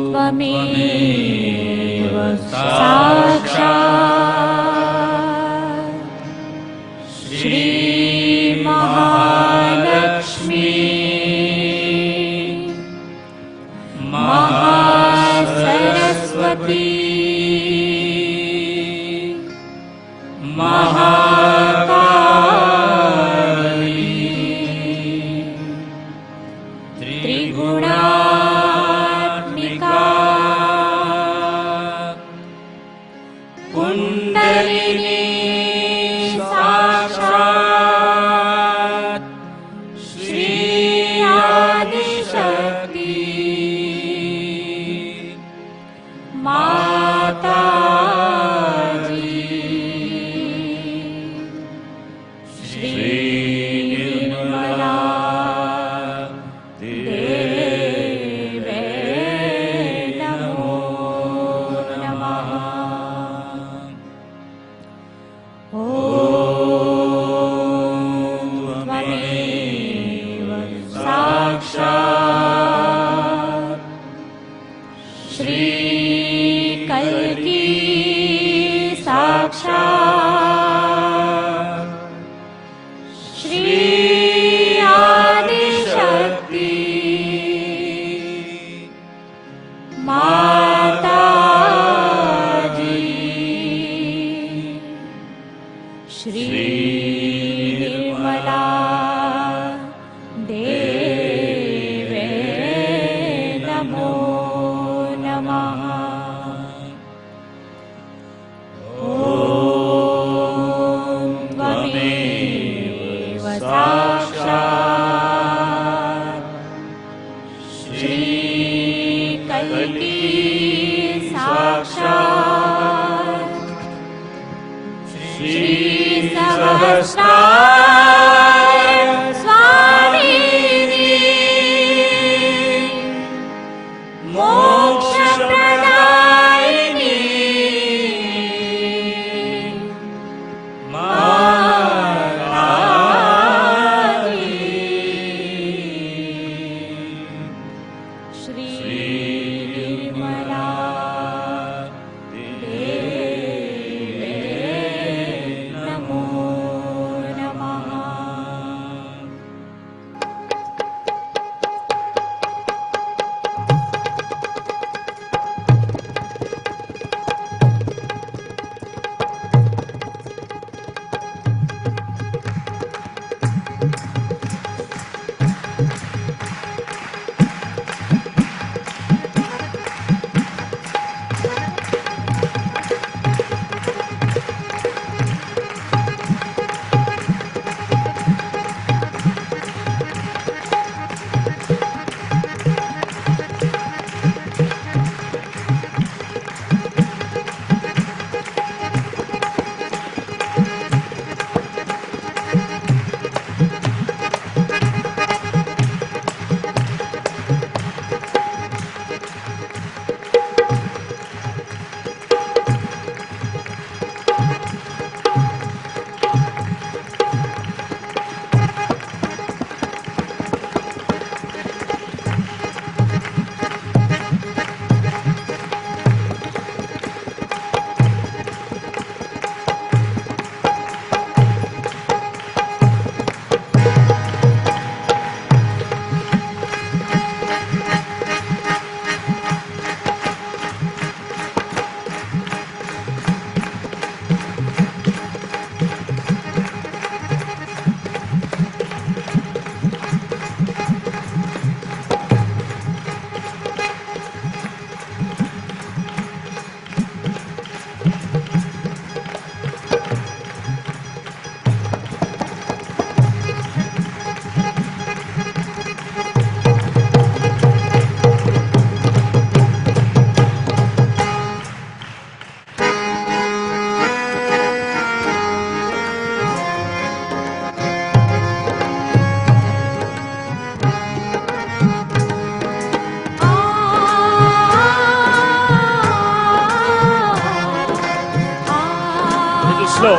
त्वमेव साक्षात् श्री महालक्ष्मी महासरस्वती त्रिगुणात्मिका कुण्डलिनी साक्षात् श्री आदिशक्ति माताजी श्री निर्मला देवे नमो नमः। ॐ त्वमेव साक्षात् श्री कल्की साक्षात् श्री आदिशक्ति माताजी श्री निर्मला देवे नमो नमः। ॐ त्वमेव साक्षात् श्री कल्की साक्षात् श्री सहस्रार स्वामिनी मोक्षप्रदायिनी माताजी श्री निर्मला देवे नमो नमः। slow.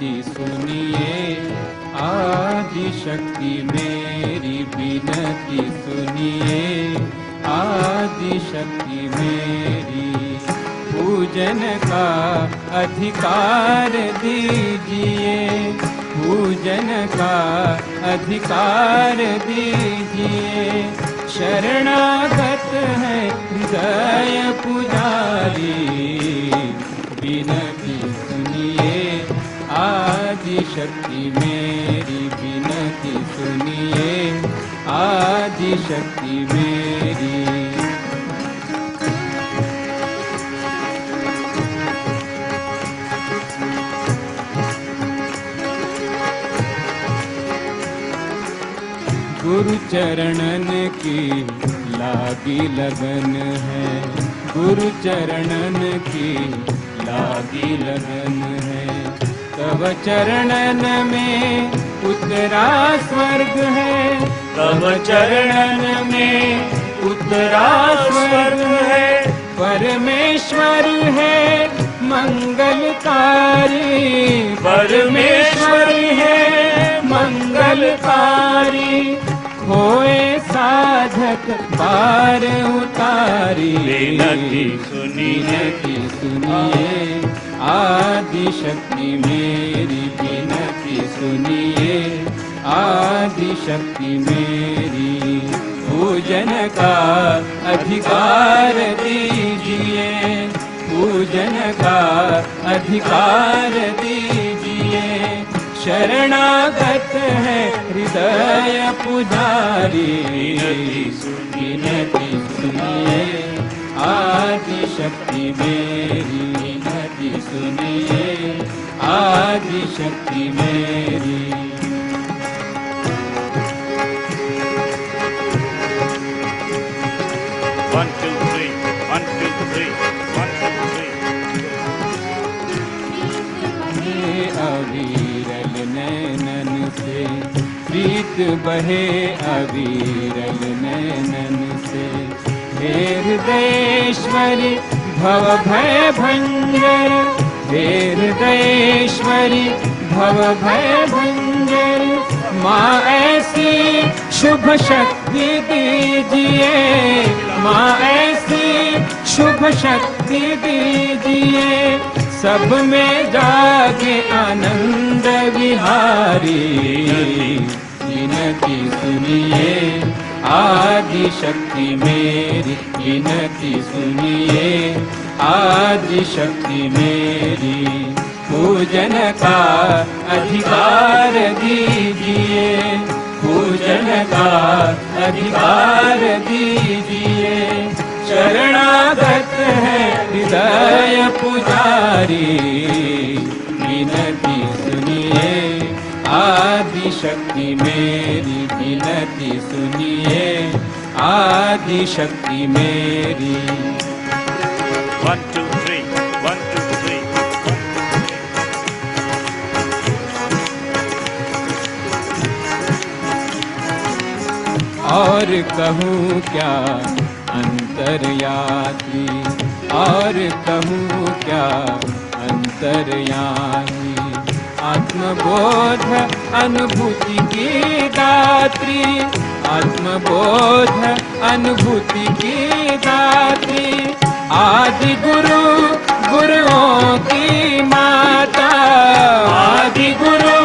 बिनती सुनिए, आदि शक्ति मेरी बिनती सुनिए, आदि शक्ति मेरी। पूजन का अधिकार दीजिए, पूजन का अधिकार दीजिए। शरणागत है हृदय पुजारी, बिनती सुनिए, आदि शक्ति मेरी बिनती सुनिए, आदि शक्ति मेरी। गुरु चरणन की लागी लगन है, गुरु चरणन की लागी लगन है। तब चरणन में उतरा स्वर्ग है, तब चरणन में उतरा स्वर्ग है। परमेश्वर है मंगलकारी, परमेश्वर है मंगलकारी। खोए साधक पार उतारी, बिनती सुनिए, आदि शक्ति मेरी बिनती सुनिए, आदि शक्ति मेरी। पूजन का अधिकार दीजिए, पूजन का अधिकार दीजिए। शरणागत है हृदय पुजारी, बिनती सुनिए, आदि शक्ति मेरी बिनती सुनिए, आदि शक्ति मेरी। 1 2 3 1 2 3 1 2 3। अविरल नैनन से प्रीत बहे, अविरल नैनन से। हे हृदयेश्वरी भव भय भंजन, हे हृदयेश्वरी भव भय भंजन। माँ ऐसी शुभ शक्ति दीजिए, माँ ऐसी शुभ शक्ति दीजिए। सब में जागे आनंद विहारी, बिनती सुनिए, आदि शक्ति मेरी बिनती सुनिए, आदि शक्ति मेरी। पूजन का अधिकार दीजिए, पूजन का अधिकार दीजिए। शरणागत है हृदय पुजारी, बिनती सुनिए, आदि शक्ति मेरी बिनती सुनिए, आदि शक्ति मेरी। 1 2 3 1 2 3। और कहूँ क्या अंतर्यामी, और कहूँ क्या अंतर्यामी। आत्मबोध अनुभूति की दात्री, आत्मबोध अनुभूति की दात्री। आदि गुरु गुरुओं की माता, आदि गुरु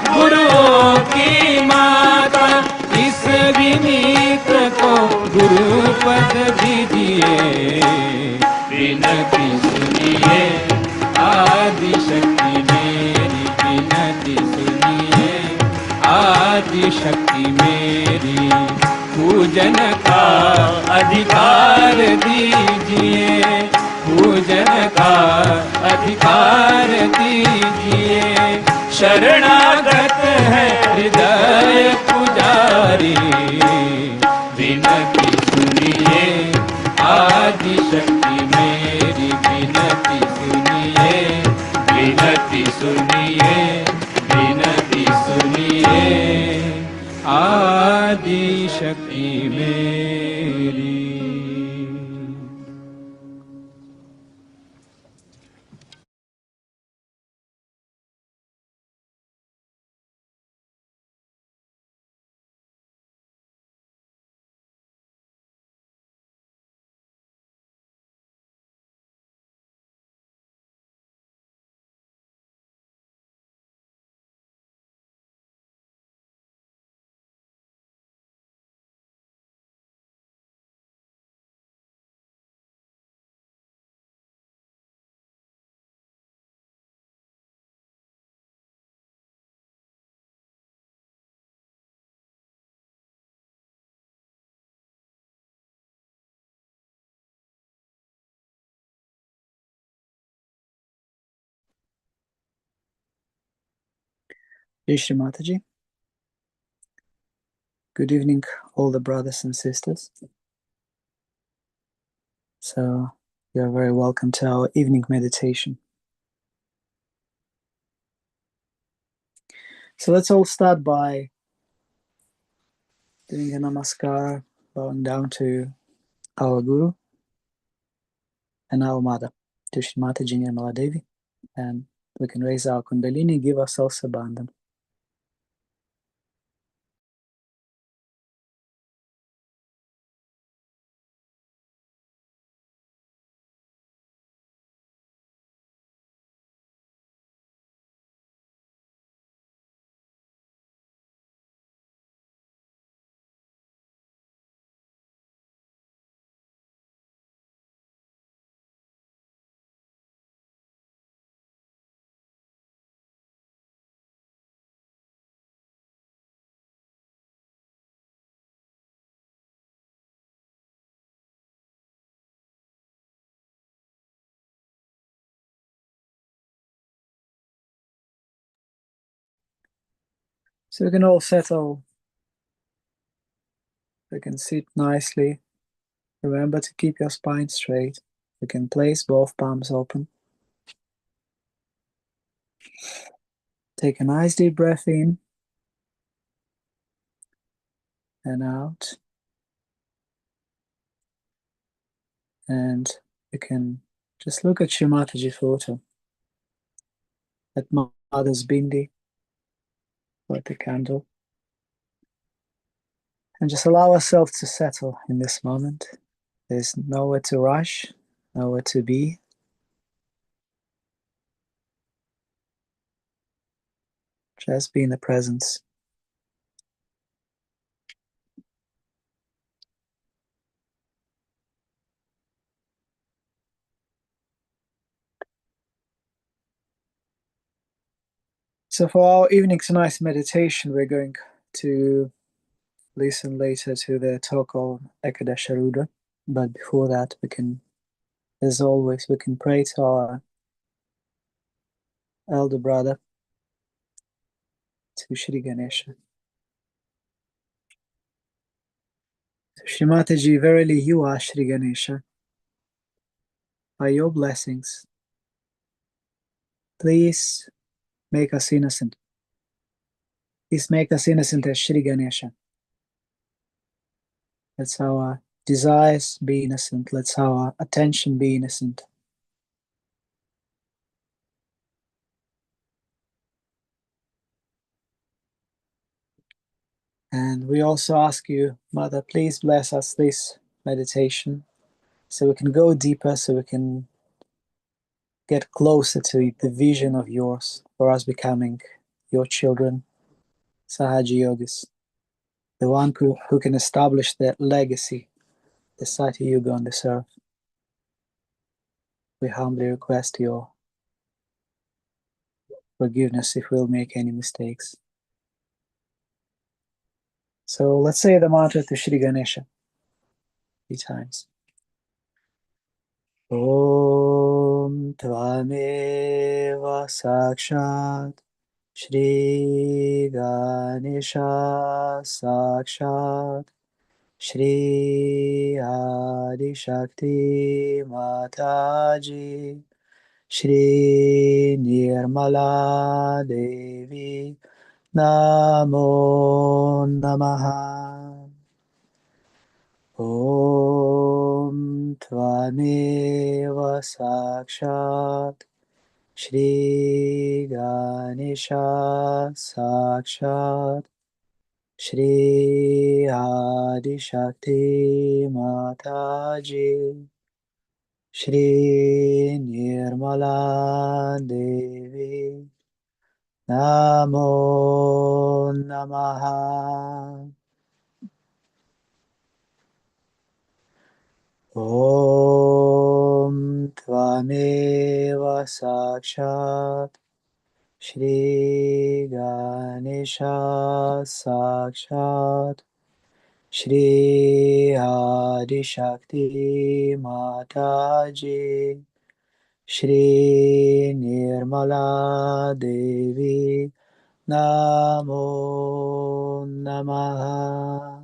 गुरुओं की माता। इस विनीत को गुरु पद दीजिए, बिनती सुनिए, आदि शक्ति मेरी बिनती सुनिए, आदि शक्ति मेरी। पूजन का अधिकार दीजिए, पूजन का अधिकार दीजिए। शरणागत है हृदय पुजारी, बिनती सुनिए, आदि शक्ति मेरी बिनती सुनिए, बिनती सुनिए, बिनती सुनिए, आदि शक्ति मेरी। Jai Shri Mataji. Good evening, all the brothers and sisters. So, you're very welcome to our evening meditation. So, let's all start by doing a namaskar, bowing down to our Guru and our Mother, to Shri Mataji Nirmala Devi. And we can raise our Kundalini, give ourselves a bandhan. So we can all settle, we can sit nicely. Remember to keep your spine straight. You can place both palms open. Take a nice deep breath in and out. And you can just look at your Mataji photo, at Mother's bindi, light the candle. And just allow ourselves to settle in this moment. There's nowhere to rush, nowhere to be. Just be in the presence. So for our evening tonight's meditation, we're going to listen later to the talk of Ekadasha Rudra. But before that, we can, as always, we can pray to our elder brother, to Shri Ganesha. Shri Mataji, verily you are Shri Ganesha. By your blessings, please make us innocent. Please make us innocent as Shri Ganesha. Let's our desires be innocent. Let's our attention be innocent. And we also ask you, Mother, please bless us this meditation so we can go deeper, so we can get closer to the vision of yours for us becoming your children, Sahaja Yogis, the one who can establish that legacy, the Sati Yuga on this earth. We humbly request your forgiveness if we'll make any mistakes. So let's say the mantra to Shri Ganesha 3 times. Om Tvameva Sakshat Shri Ganesha Sakshat Shri Adi Shakti Mataji Shri Nirmala Devi Namo Namaha. Om Tvameva Sakshat Shri Ganesha Sakshat Shri Adi Shakti Mataji Shri Nirmala Devi Namo Namaha. Om Tvameva Sakshat Shri Ganesha Sakshat Shri Adi Shakti Mataji Shri Nirmala Devi Namo Namaha.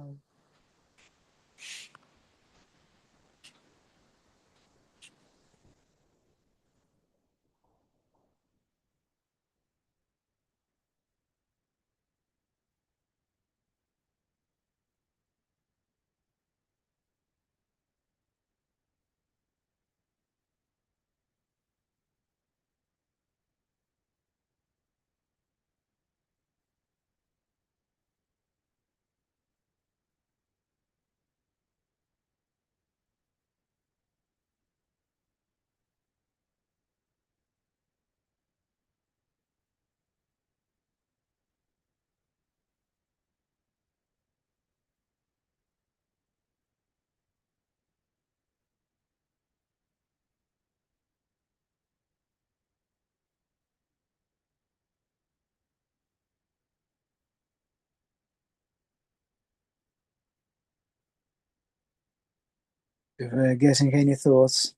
If we're getting any thoughts,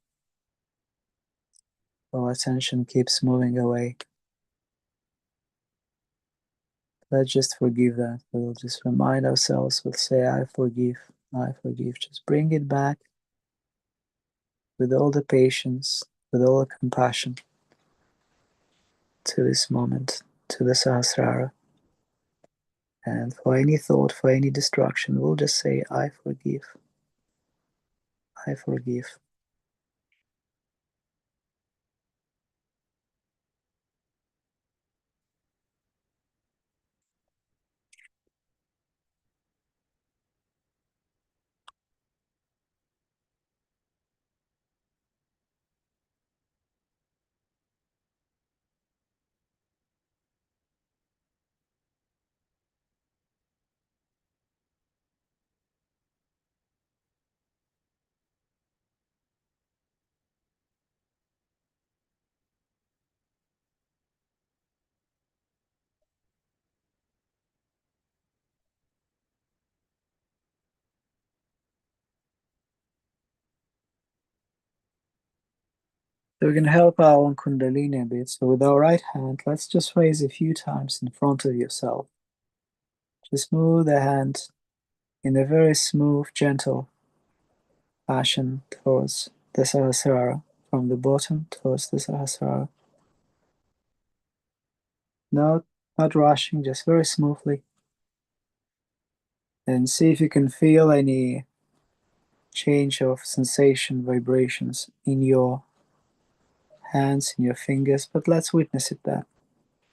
our attention keeps moving away. Let's just forgive that. We'll just remind ourselves, we'll say, I forgive, I forgive. Just bring it back with all the patience, with all the compassion to this moment, to the Sahasrara. And for any thought, for any distraction, we'll just say, I forgive, I forgive. So we can help our own Kundalini a bit. So with our right hand, let's just raise a few times in front of yourself. Just move the hand in a very smooth, gentle fashion towards the Sahasrara, from the bottom towards the Sahasrara. Not rushing, just very smoothly. And see if you can feel any change of sensation, vibrations in your hands, in your fingers, but let's witness it there.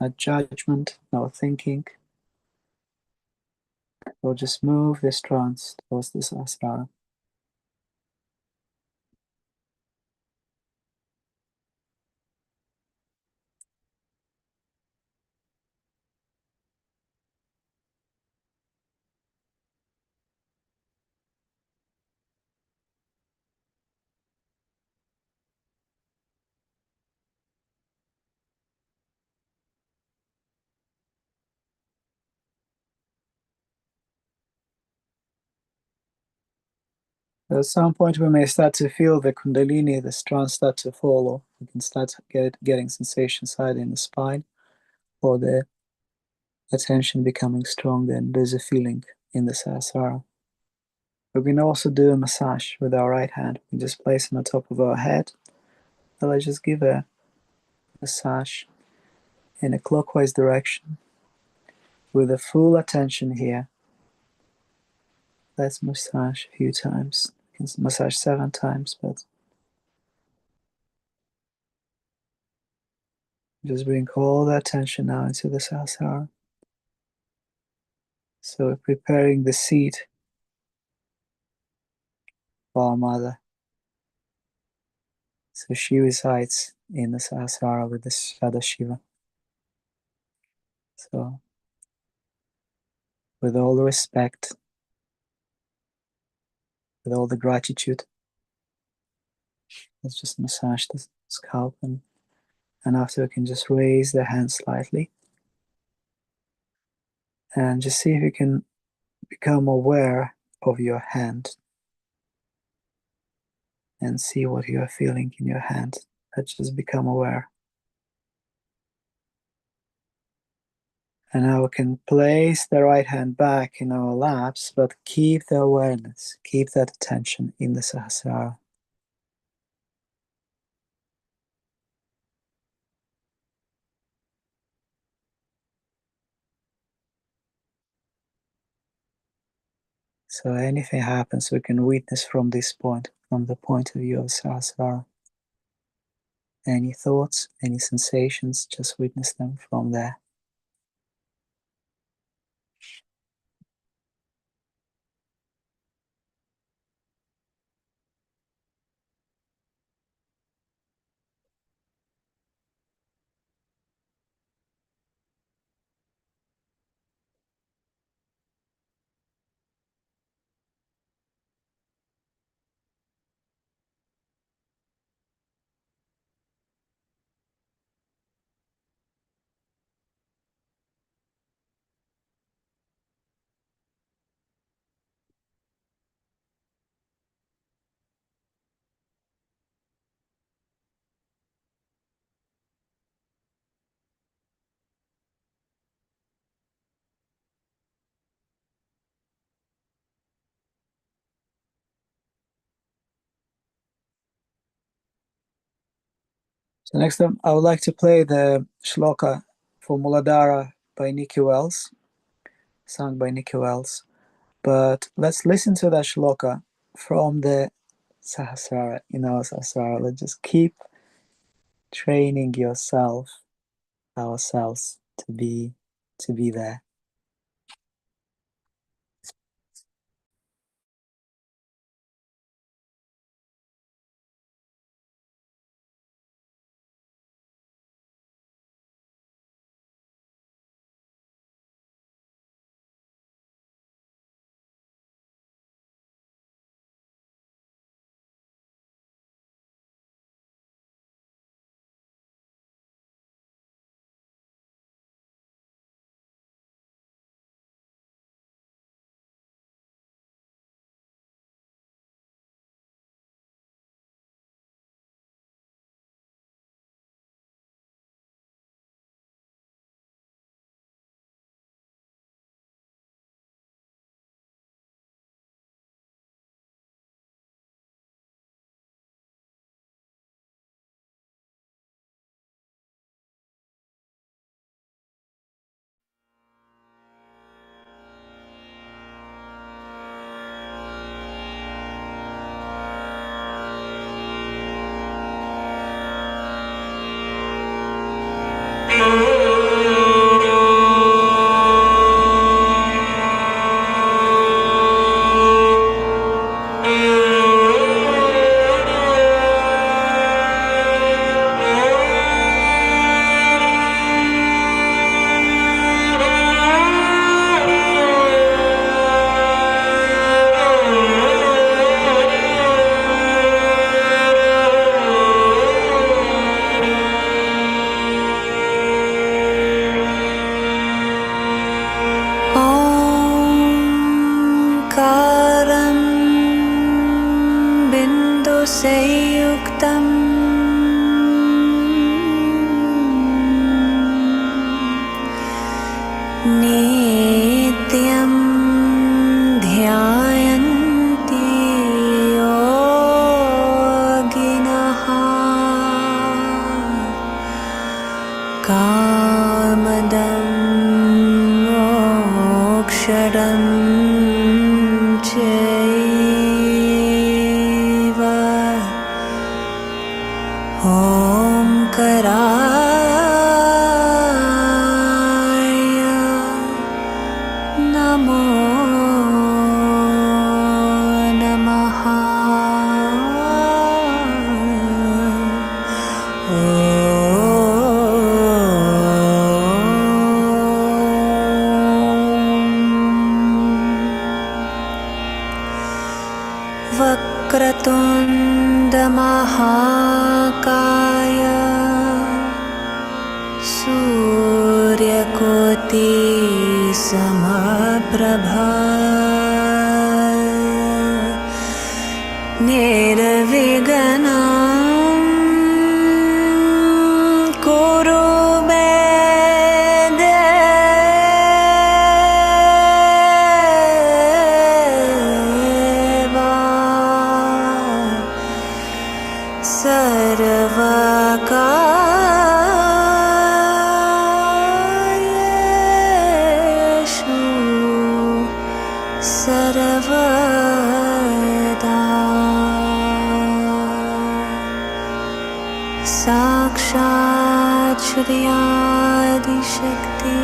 Not judgment, no thinking. We'll just move this trance towards the Sahasrara. At some point, we may start to feel the Kundalini, the trance start to follow. We can start getting sensations either in the spine or the attention becoming stronger, and there's a feeling in the Sahasrara. We can also do a massage with our right hand. We just place it on the top of our head. And let's just give a massage in a clockwise direction with a full attention here. Let's massage a few times. You can massage 7 times, but just bring all the attention now into the Sahasrara. So we're preparing the seat for our mother. So she resides in the Sahasrara with the Shadow Shiva. So with all the respect, with all the gratitude, let's just massage the scalp, and after we can just raise the hand slightly and just see if you can become aware of your hand and see what you are feeling in your hand. Let's just become aware. And now we can place the right hand back in our laps, but keep the awareness, keep that attention in the Sahasrara. So anything happens, we can witness from this point, from the point of view of Sahasrara. Any thoughts, any sensations, just witness them from there. So next time, I would like to play the shloka for Muladhara by Nikki Wells, sung by Nikki Wells. But let's listen to that shloka from the Sahasrara, in our Sahasrara. Let's just keep training yourself, ourselves, to be there. SYUKतम् नित्यं ध्यायन्ति योगिनः कामदं मोक्षदं चैव ओंकाराय नमो नमः। वक्रतुण्डमहाकाय सूर्यकोटि समप्रभा निर्विघ्नं कुरु मे देव। सर्वदा साक्षात् श्री आदिशक्ति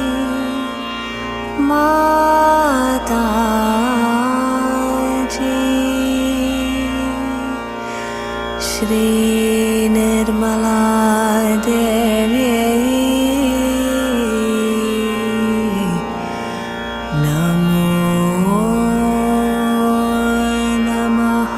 माता जी श्री निर्मला देवी नमो नमः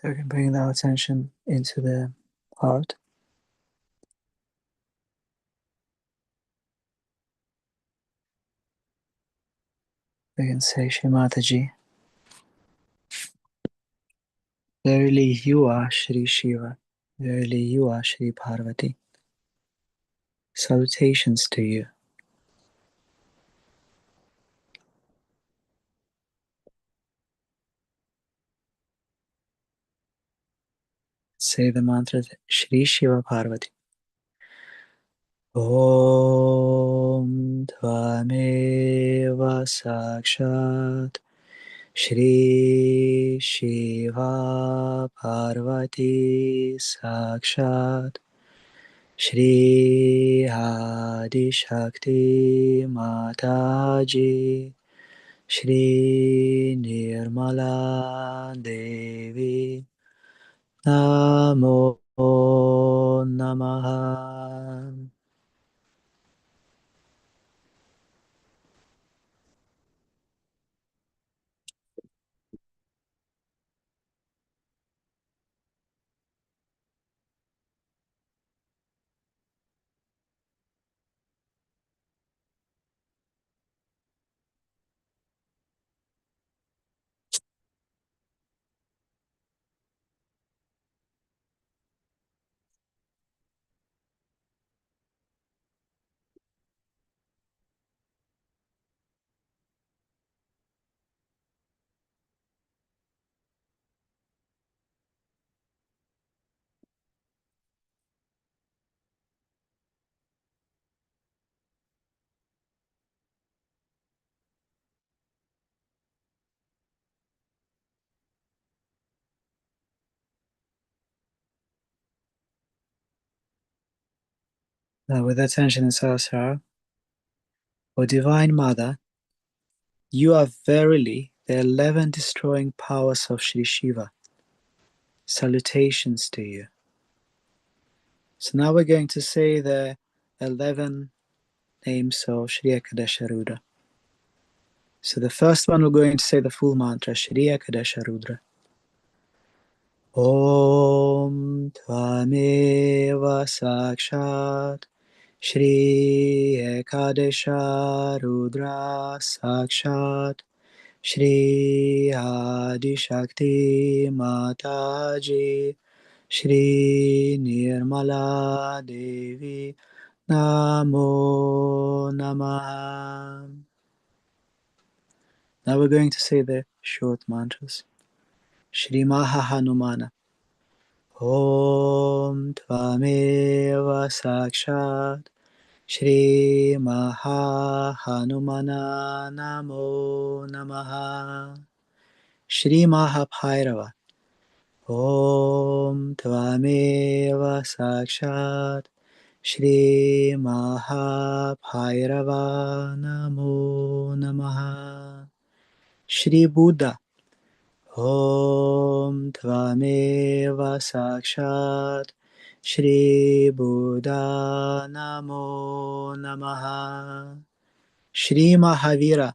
So we can bring our attention into the heart. We can say, Shri Mataji, verily you are Shri Shiva, verily you are Shri Parvati. Salutations to you. Say the mantra Shri Shiva Parvati. Om Tvameva Sakshat Shri Shiva Parvati Sakshat Shri Adi Shakti Mataji Shri Nirmala Devi Namo Namaha. Now with attention in Sahasrara, O Divine Mother, you are verily the 11 destroying powers of Shri Shiva. Salutations to you. So now we're going to say the 11 names of Shri Ekadasha Rudra. So the first one we're going to say the full mantra, Shri Ekadasha Rudra. Om Tvameva Sakshat Shri Ekadasha Rudra Sakshat Shri Adi Shakti Mataji, Shri Nirmala Devi, Namo Namaha. Now we're going to say the short mantras. Shri Maha Hanumana. Om Tvameva Sakshat Shri Maha Hanumana Namo Namaha. Shri Maha Bhairava. Om Tvameva Sakshat Shri Maha Bhairava Namo Namaha. Shri Buddha. Om Tvameva Sakshat Shri Buddha Namo Namaha. Shri Mahavira.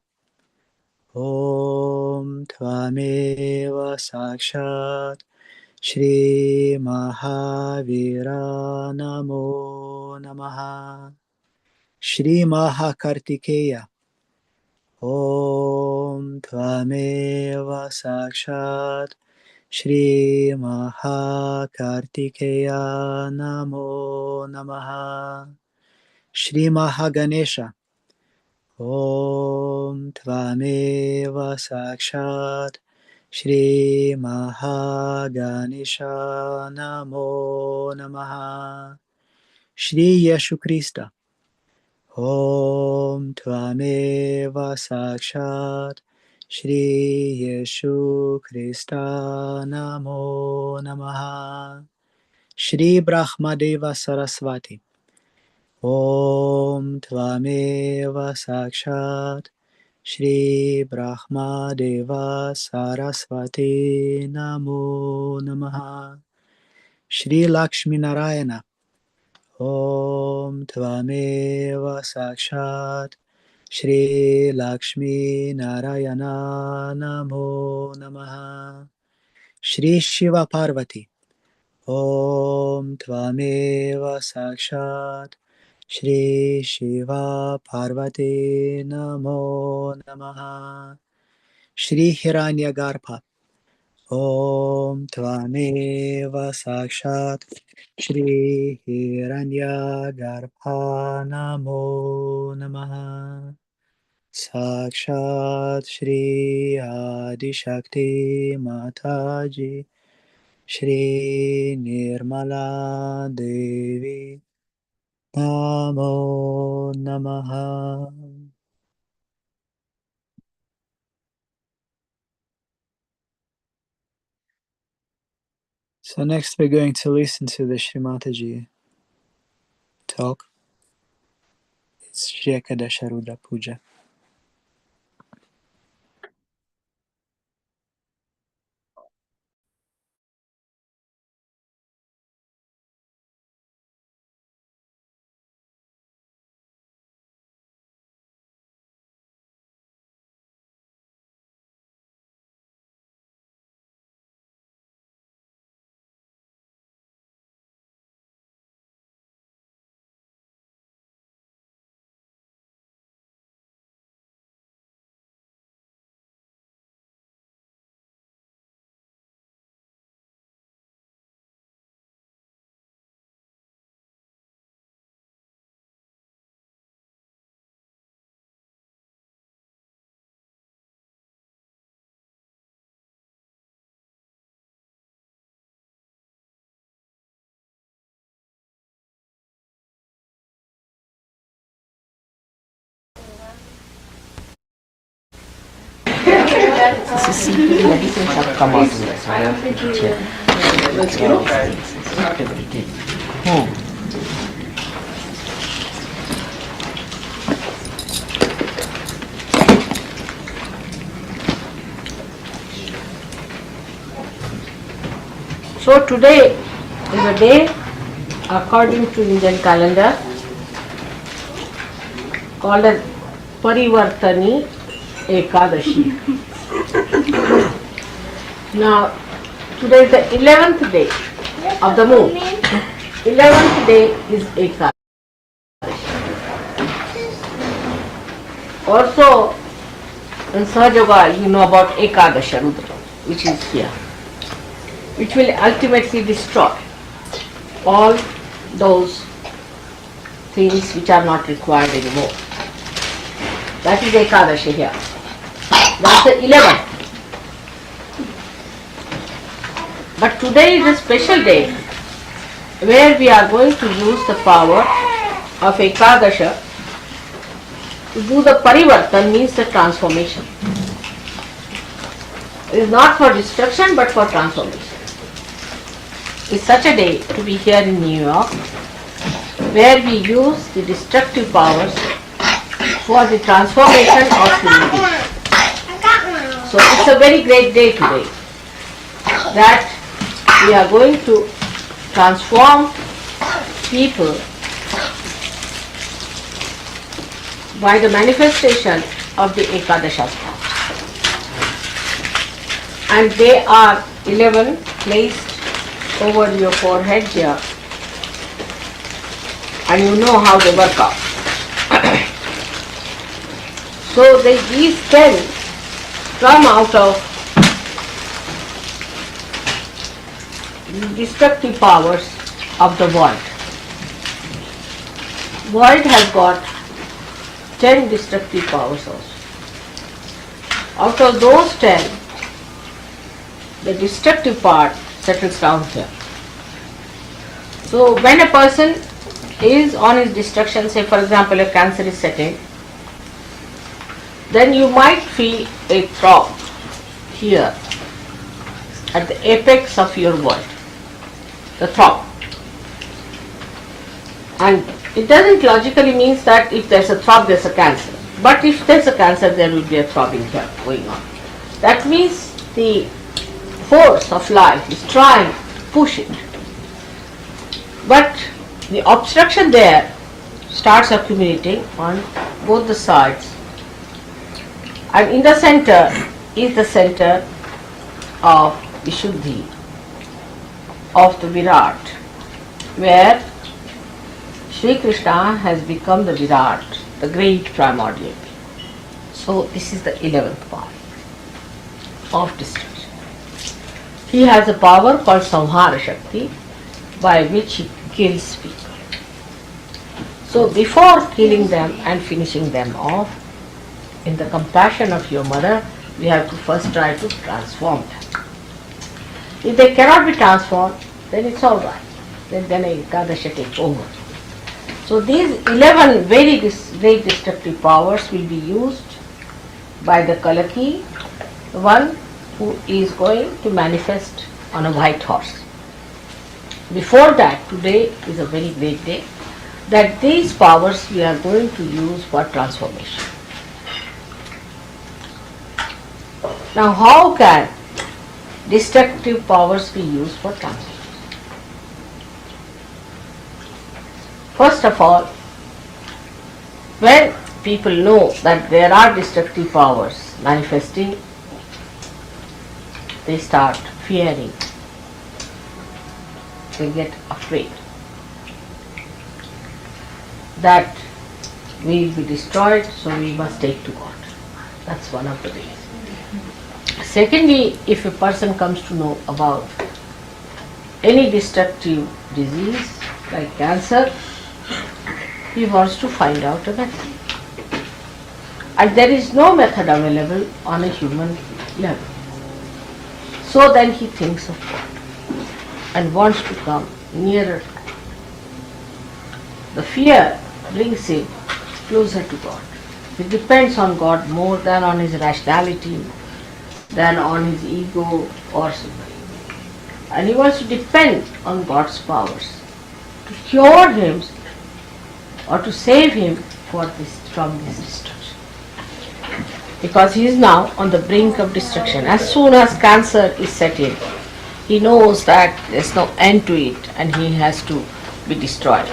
Om Tvameva Sakshat Shri Mahavira Namo Namaha. Shri Mahakartikeya. Om Tvameva Sakshat Shri Mahakartikeya Namo Namaha. Shri Mahaganesha. Om Tvameva Sakshat Shri Mahaganesha Namo Namaha. Shri Yeshu Krista. Om Tvameva Sakshat Shri Yeshu Krista Namo Namaha. Shri Brahmadeva Saraswati. Om Tvameva Sakshat Shri Brahmadeva Saraswati Namo Namaha. Shri Lakshmi Narayana. Om Tvameva Sakshat Shri Lakshmi Narayana Namo Namaha. Shri Shiva Parvati. Om Tvameva Sakshat Shri Shiva Parvati Namo Namaha. Shri Hiranyagarbha. Om Tvameva Sakshat Shri Hiranyagarbha Namo Namaha. Sakshat Shri Adi Shakti Mataji Shri Nirmala Devi Namo Namaha. So next we're going to listen to the Shri Mataji talk. It's Shri Ekadasha Rudra Puja. So today is a day according to Indian calendar called as Parivartani Ekadashi. Now today is the 11th day of the moon. 11th day is Ekadashi. Also In Sahaja Yoga, you know about Ekadasha Rudra, which is here, which will ultimately destroy all those things which are not required anymore. That is Ekadashi here. That's the 11th. But today is a special day where we are going to use the power of Ekadasha to do the parivartan, means the transformation. It is not for destruction but for transformation. It's such a day to be here in New York where we use the destructive powers for the transformation of human beings. So it's a very great day today that we are going to transform people by the manifestation of the Ekadashas. And they are 11 placed over your forehead here, and you know how they work out. So these 10 come out of the destructive powers of the void. Void has got 10 destructive powers also. Out of those 10, the destructive part settles down here. So when a person is on his destruction, say for example a cancer is setting, then you might feel a throb here at the apex of your void, the throb. And it doesn't logically means that if there's a throb there's a cancer. But if there's a cancer there will be a throbbing here going on. That means the force of life is trying to push it. But the obstruction there starts accumulating on both the sides. And in the center is the center of Vishuddhi, of the Virat, where Sri Krishna has become the Virat, the great primordial. So this is the 11th part of destruction. He has a power called Samhara Shakti by which he kills people. So before killing them and finishing them off, in the compassion of your mother, we have to first try to transform them. If they cannot be transformed, then it's all right. Then Ekadasha takes over. So these 11 very great destructive powers will be used by the Kalaki, the one who is going to manifest on a white horse. Before that, today is a very great day, that these powers we are going to use for transformation. Now how can destructive powers be used for transformation? First of all, when people know that there are destructive powers manifesting, they start fearing. They get afraid that we will be destroyed, so we must take to God. That's one of the ways. Secondly, if a person comes to know about any destructive disease like cancer, he wants to find out a method. And there is no method available on a human level. So then he thinks of God and wants to come nearer. The fear brings him closer to God. He depends on God more than on his rationality, than on his ego or something. And he wants to depend on God's powers to cure him or to save him from this destruction. Because he is now on the brink of destruction. As soon as cancer is set in, he knows that there is no end to it and he has to be destroyed.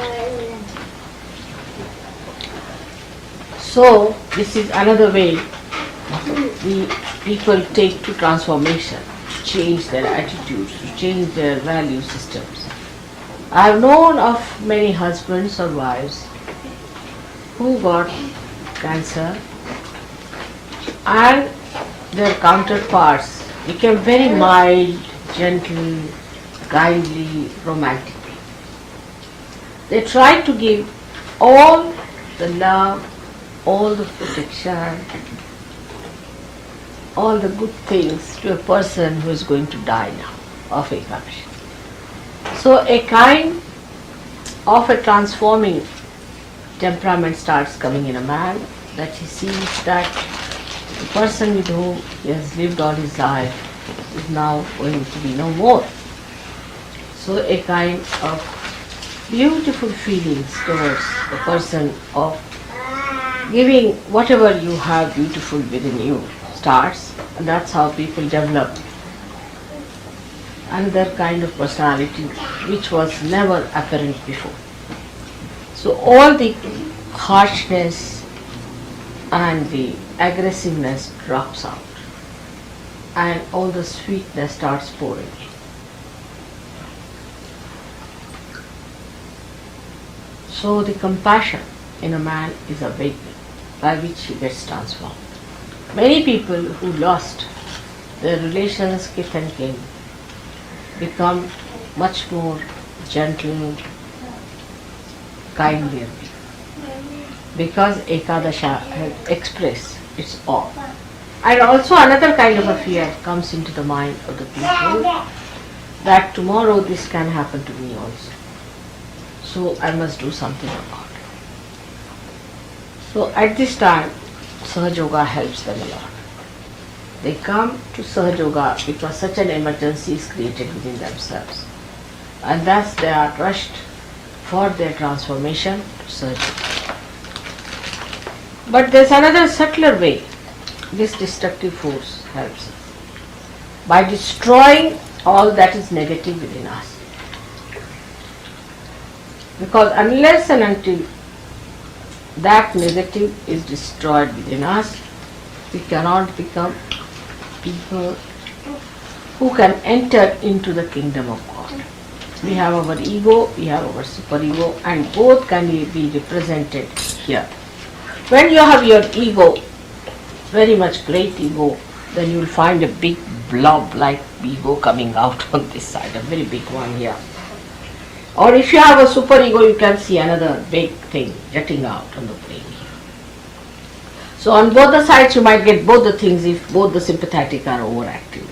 So this is another way the people take to transformation, to change their attitudes, to change their value systems. I have known of many husbands or wives who got cancer and their counterparts became very mild, gentle, kindly, romantic. They tried to give all the love, all the protection, all the good things to a person who is going to die now of Ekadashi. So a kind of a transforming temperament starts coming in a man, that he sees that the person with whom he has lived all his life is now going to be no more. So a kind of beautiful feelings towards the person of giving whatever you have beautiful within you starts, and that's how people develop another kind of personality which was never apparent before. So all the harshness and the aggressiveness drops out, and all the sweetness starts pouring in. So the compassion in a man is awakened, by which he gets transformed. Many people who lost their relations, kith and kin, become much more gentle, kindlier people, because Ekadasha has expressed its awe. And also another kind of a fear comes into the mind of the people, that tomorrow this can happen to me also. So I must do something about it. So at this time, Sahaja Yoga helps them a lot. They come to Sahaja Yoga because such an emergency is created within themselves, and thus they are rushed for their transformation to Sahaja Yoga. But there's another subtler way this destructive force helps us, by destroying all that is negative within us. Because unless and until that negative is destroyed within us, we cannot become people who can enter into the kingdom of God. We have our ego, we have our superego, and both can be represented here. When you have your ego, very much great ego, then you will find a big blob like ego coming out on this side, a very big one here. Or if you have a superego, you can see another big thing jutting out on the brain here. So on both the sides you might get both the things if both the sympathetic are overactive.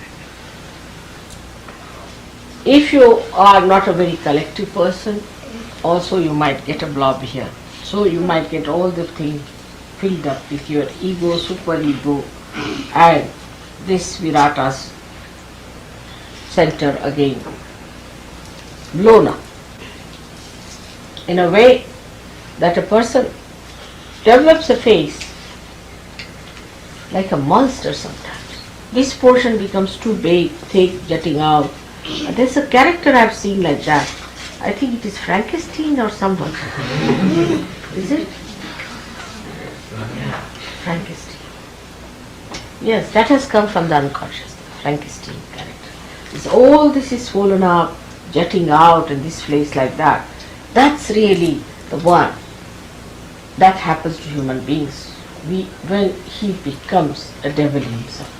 If you are not a very collective person, also you might get a blob here. So you might get all the things filled up with your ego, superego, and this Virata's center again blown up, in a way that a person develops a face like a monster sometimes. This portion becomes too big, thick, jutting out. There's a character I've seen like that. I think it is Frankenstein or someone. Is it? Yeah, Frankenstein. Yes, that has come from the unconscious, Frankenstein character. All this is swollen up, jutting out, and this place like that. That's really the one that happens to human beings when he becomes a devil himself.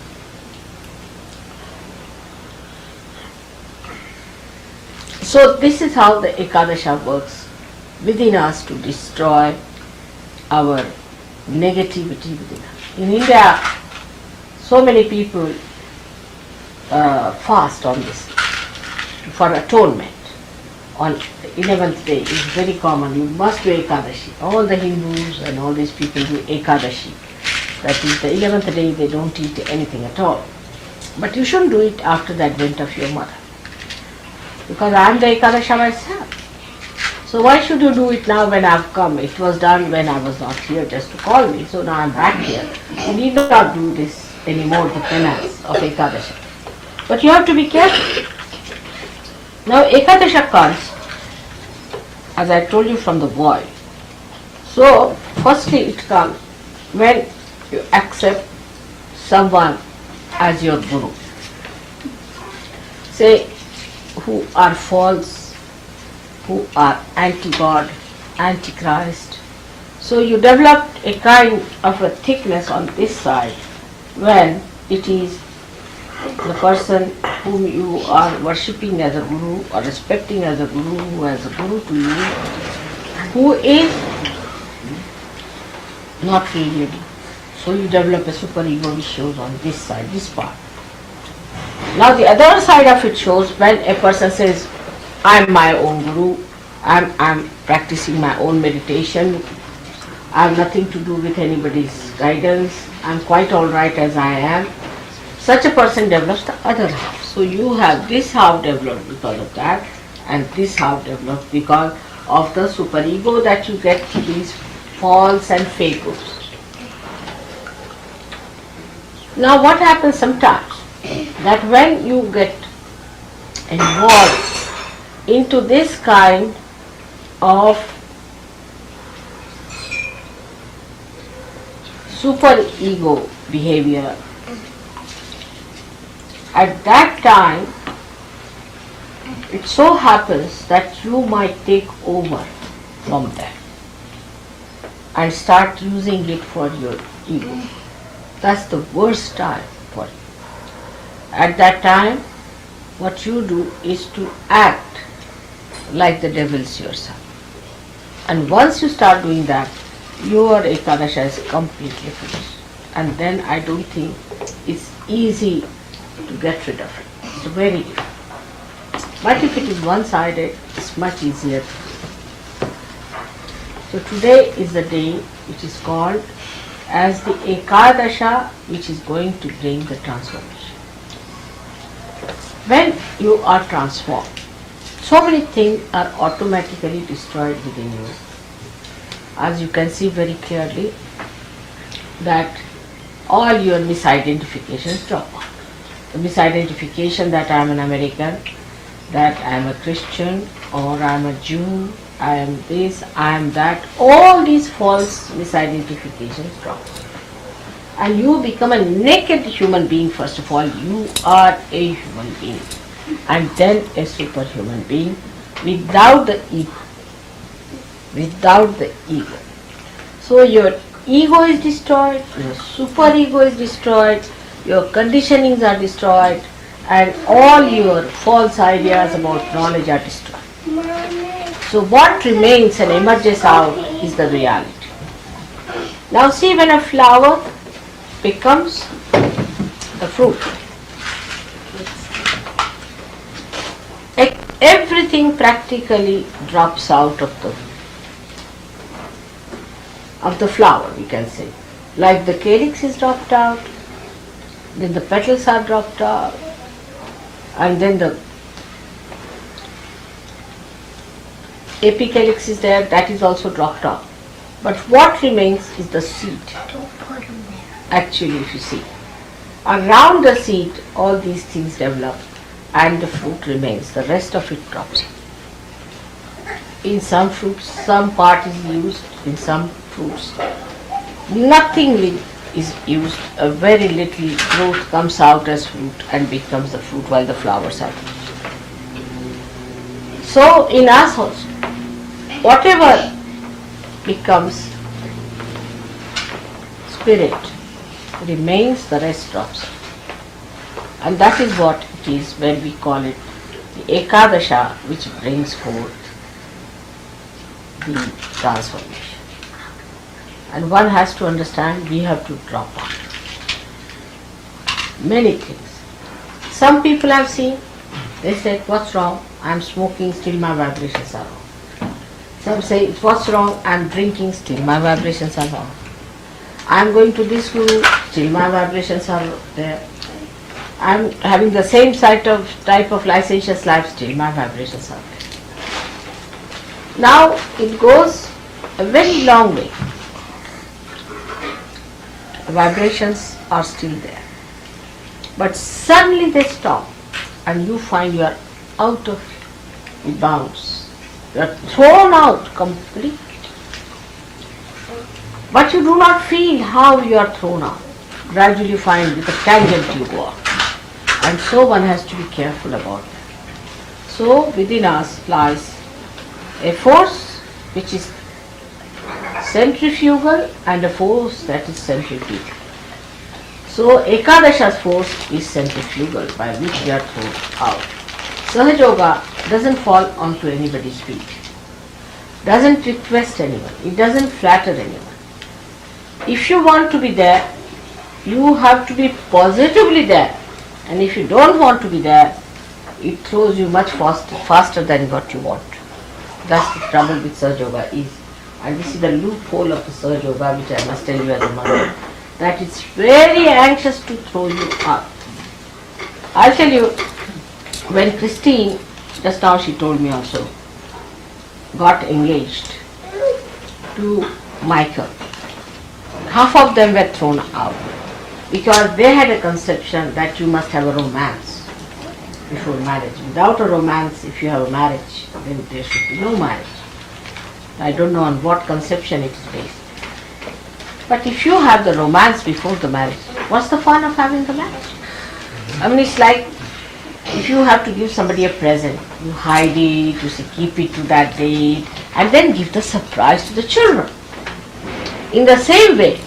So this is how the Ekadasha works within us to destroy our negativity within us. In India, so many people fast on this for atonement. On the 11th day is very common. You must do Ekadashi. All the Hindus and all these people do Ekadashi. That is the 11th day they don't eat anything at all. But you shouldn't do it after the advent of your mother. Because I am the Ekadasha myself. So why should you do it now when I have come? It was done when I was not here just to call me. So now I am back here. You need not do this anymore, the penance of Ekadasha. But you have to be careful. Now Ekadasha comes, as I told you, from the void. So firstly it comes when you accept someone as your guru. Say, who are false, who are anti-God, anti-Christ. So you develop a kind of a thickness on this side, when it is the person whom you are worshipping as a guru or respecting as a guru, who is a guru to you, who is not really a guru. So you develop a super ego which shows on this side, this part. Now the other side of it shows when a person says, I am my own guru, I am practicing my own meditation, I have nothing to do with anybody's guidance, I am quite alright as I am. Such a person develops the other half. So you have this half developed because of that, and this half developed because of the superego that you get through these false and fake gurus. Now what happens sometimes, that when you get involved into this kind of superego behavior, at that time it so happens that you might take over from them and start using it for your ego. That's the worst time for you. At that time, what you do is to act like the devils yourself. And once you start doing that, your Ekadasha is completely finished. And then I don't think it's easy to get rid of it. It's very difficult. But if it is one-sided, it's much easier. So today is the day which is called as the Ekadasha, which is going to bring the transformation. When you are transformed, so many things are automatically destroyed within you. As you can see very clearly, that all your misidentifications drop out. The misidentification that I am an American, that I am a Christian, or I am a Jew, I am this, I am that, all these false misidentifications drop. And you become a naked human being first of all. You are a human being, and then a superhuman being without the ego. Without the ego. So your ego is destroyed, your superego is destroyed, your conditionings are destroyed, and all your false ideas about knowledge are destroyed. So what remains and emerges out is the reality. Now see, when a flower becomes a fruit, everything practically drops out of the flower, we can say. Like the calyx is dropped out, then the petals are dropped out, and then the apicalyx is there, that is also dropped out. But what remains is the seed. Actually, if you see, around the seed all these things develop and the fruit remains, the rest of it drops. In some fruits, some part is used, in some fruits, nothing is used, a very little growth comes out as fruit and becomes the fruit while the flowers are. So in us also, whatever becomes spirit remains, the rest drops. And that is what it is when we call it the Ekadasha, which brings forth the transformation. And one has to understand, we have to drop out many things. Some people I've seen, they say, what's wrong? I'm smoking, still my vibrations are wrong. Some say, what's wrong? I'm drinking, still my vibrations are wrong. I'm going to this guru, still my vibrations are there. I'm having the same type of licentious life, still my vibrations are there. Now it goes a very long way. Vibrations are still there. But suddenly they stop and you find you are out of bounds. You are thrown out completely. But you do not feel how you are thrown out. Gradually find with a tangent you go out. And so one has to be careful about that. So within us lies a force which is centrifugal and a force that is centrifugal. So Ekadasha's force is centrifugal by which they are thrown out. Sahaja Yoga doesn't fall onto anybody's feet, doesn't request anyone, it doesn't flatter anyone. If you want to be there, you have to be positively there, and if you don't want to be there, it throws you much faster than what you want. That's the trouble with Sahaja Yoga is. And this is the loophole of the Sahaja Yoga, which I must tell you as a mother, that it's very anxious to throw you up. I'll tell you, when Christine, just now she told me also, got engaged to Michael, half of them were thrown out because they had a conception that you must have a romance before marriage. Without a romance, if you have a marriage, then there should be no marriage. I don't know on what conception it is based. But if you have the romance before the marriage, what's the fun of having the marriage? I mean, it's like if you have to give somebody a present, you hide it, you say keep it to that date, and then give the surprise to the children. In the same way,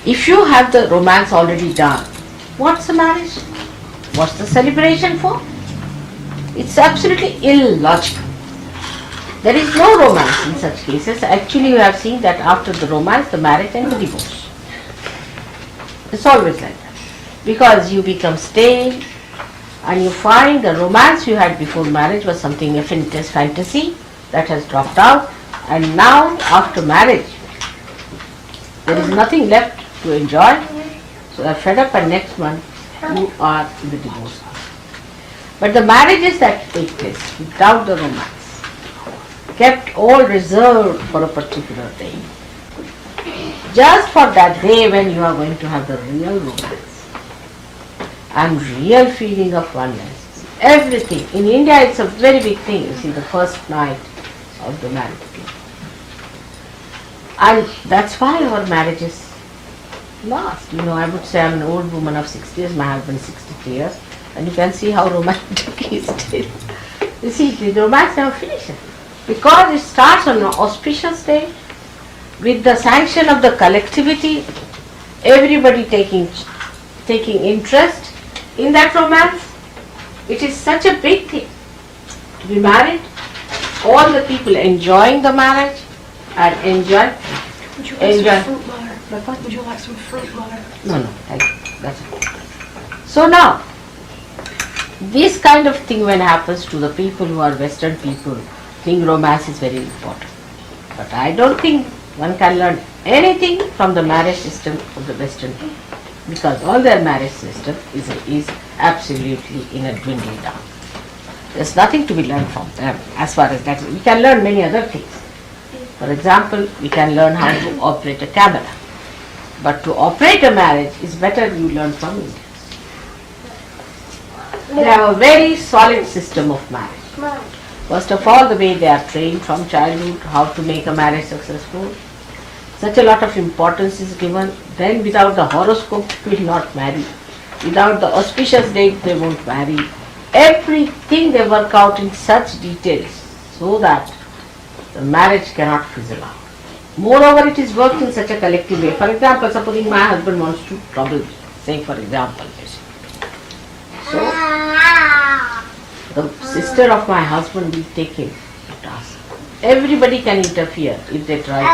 if you have the romance already done, what's the marriage? What's the celebration for? It's absolutely illogical. There is no romance in such cases. Actually, you have seen that after the romance, the marriage and the divorce. It's always like that. Because you become stale and you find the romance you had before marriage was something, a fantasy that has dropped out, and now after marriage, there is nothing left to enjoy. So you are fed up, and next month you are in the divorce. But the marriages that take place without the romance, kept all reserved for a particular day, just for that day when you are going to have the real romance and real feeling of oneness. Everything. In India it's a very big thing, you see, the first night of the marriage. And that's why our marriages last. You know, I would say I'm an old woman of 60 years, my husband 63 years, and you can see how romantic he is still. You see, the romance never finishes. Because it starts on an auspicious day, with the sanction of the collectivity, everybody taking interest in that romance. It is such a big thing to be married, all the people enjoying the marriage and enjoy. Would you like some fruit butter? What? Would you like some fruit butter? No, thank you. That's it. So now, this kind of thing when happens to the people who are Western people, think romance is very important. But I don't think one can learn anything from the marriage system of the Western people, because all their marriage system is absolutely in a dwindling down. There's nothing to be learned from them as far as that. We can learn many other things. For example, we can learn how to operate a camera. But to operate a marriage is better you learn from India. They have a very solid system of marriage. First of all, the way they are trained from childhood, how to make a marriage successful. Such a lot of importance is given. Then without the horoscope, they will not marry. Without the auspicious date, they won't marry. Everything they work out in such details so that the marriage cannot fizzle out. Moreover, it is worked in such a collective way. For example, supposing my husband wants to trouble me, saying for example, so the sister of my husband will take him to task. Everybody can interfere if they try to